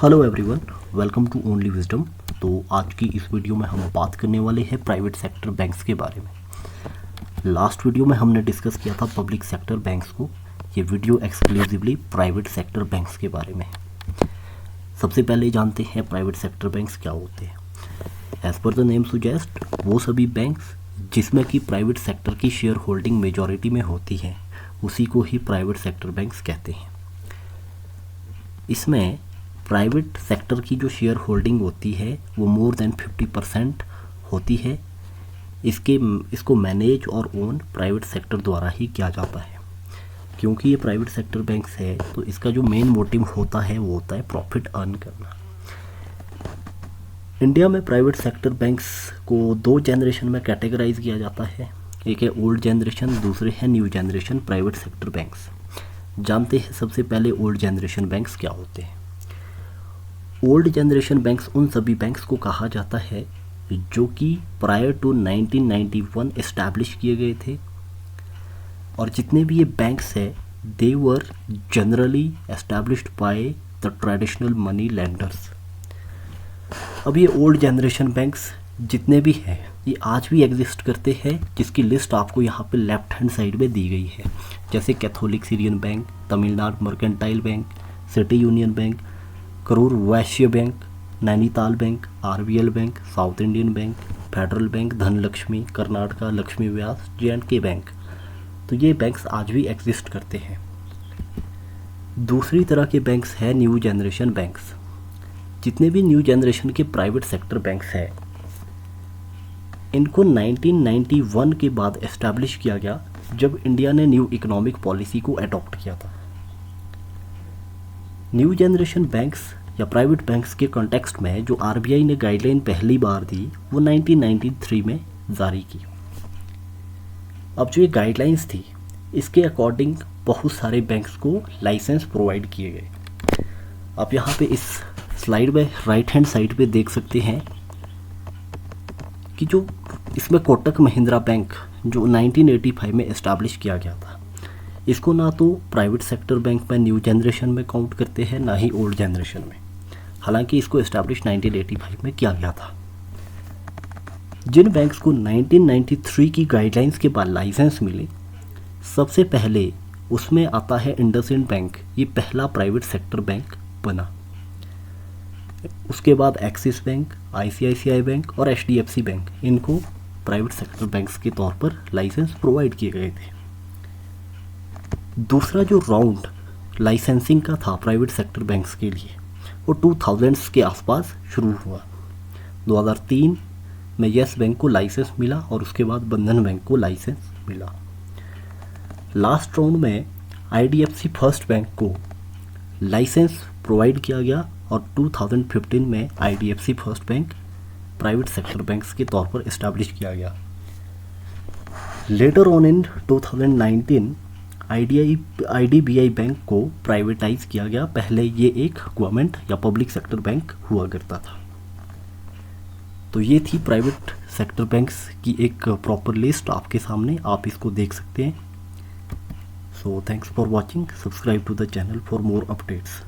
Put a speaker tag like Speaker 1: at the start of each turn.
Speaker 1: Hello everyone, welcome to Only Wisdom. तो आज की इस वीडियो में हम बात करने वाले हैं प्राइवेट सेक्टर बैंक्स के बारे में। लास्ट वीडियो में हमने डिस्कस किया था पब्लिक सेक्टर बैंक्स को। ये video exclusively private sector banks के बारे में है। सबसे पहले जानते हैं प्राइवेट सेक्टर बैंक्स क्या होते हैं। As per the name suggest, वो सभी बैंक्स जिसमें कि प्राइवेट सेक्टर की शेयर होल्डिंग मेजॉरिटी में होती है उसी को ही प्राइवेट सेक्टर बैंक्स कहते हैं। इसमें प्राइवेट सेक्टर की जो शेयर होल्डिंग होती है वो मोर देन 50% होती है। इसको मैनेज और ओन प्राइवेट सेक्टर द्वारा ही किया जाता है। क्योंकि ये प्राइवेट सेक्टर बैंक्स है तो इसका जो मेन मोटिव होता है वो होता है प्रॉफिट अर्न करना। इंडिया में प्राइवेट सेक्टर बैंक्स को दो जनरेशन में कैटेगराइज किया जाता है। एक है ओल्ड जनरेशन, दूसरे है new generation private sector banks. जानते हैं सबसे पहले ओल्ड जनरेशन बैंक्स क्या होते हैं। ओल्ड जनरेशन बैंक्स उन सभी बैंक्स को कहा जाता है जो कि प्रायर टू 1991 एस्टैब्लिश किए गए थे, और जितने भी ये बैंक्स हैं they were generally established by the traditional money lenders. अब ये ओल्ड जनरेशन बैंक्स जितने भी हैं ये आज भी एग्जिस्ट करते हैं, जिसकी लिस्ट आपको यहाँ पे लेफ्ट हैंड साइड में दी गई है। जैसे Catholic Syrian bank, Tamil Nadu mercantile bank, city union bank, Karur Vysya bank, Nainital bank, RBL bank, south Indian bank, federal bank, Dhanlaxmi, Karnataka Lakshmi Vilas, जे&के bank. तो ये बैंक्स आज भी एग्जिस्ट करते हैं। दूसरी तरह के बैंक्स हैं न्यू जनरेशन बैंक्स। जितने भी न्यू जनरेशन के प्राइवेट सेक्टर बैंक्स हैं इनको 1991 के बाद एस्टैब्लिश किया गया, जब इंडिया ने न्यू इकोनॉमिक पॉलिसी को अडॉप्ट किया था। न्यू जनरेशन बैंक्स या प्राइवेट बैंक्स के कॉन्टेक्स्ट में जो आरबीआई ने गाइडलाइन पहली बार दी वो 1993 में जारी की। अब जो ये गाइडलाइंस थी इसके अकॉर्डिंग बहुत सारे बैंक्स को लाइसेंस प्रोवाइड किए गए। आप यहाँ पे इस स्लाइड में राइट हैंड साइड पे देख सकते हैं कि जो इसमें कोटक महिंद्रा बैंक जो 1985 में एस्टैब्लिश किया गया था, इसको ना तो प्राइवेट सेक्टर बैंक में न्यू जनरेशन में काउंट करते हैं ना ही ओल्ड जनरेशन में, हालांकि इसको एस्टैब्लिश 1985 में किया गया था। जिन बैंक्स को 1993 की गाइडलाइंस के बाद लाइसेंस मिले, सबसे पहले उसमें आता है इंडसइंड बैंक। ये पहला प्राइवेट सेक्टर बैंक बना। उसके बाद एक्सिस बैंक, आईसीआईसीआई बैंक और एचडीएफसी बैंक, इनको प्राइवेट सेक्टर बैंक्स के तौर पर लाइसेंस प्रोवाइड किए गए थे। दूसरा जो राउंड लाइसेंसिंग का था प्राइवेट सेक्टर बैंक्स के लिए वो 2000s के आसपास शुरू हुआ। 2003 में येस बैंक को लाइसेंस मिला और उसके बाद बंधन बैंक को लाइसेंस मिला। लास्ट राउंड में आईडीएफसी फर्स्ट बैंक को लाइसेंस प्रोवाइड किया गया और 2015 में IDFC first bank private sector banks के तौर पर इस्टेब्लिश किया गया। Later on in 2019 IDBI bank को प्राइवेटाइज किया गया। पहले ये एक गवर्नमेंट या पब्लिक सेक्टर बैंक हुआ करता था। तो ये थी प्राइवेट सेक्टर बैंक्स की एक प्रॉपर लिस्ट आपके सामने, आप इसको देख सकते हैं। So thanks for watching, subscribe to the channel for more updates.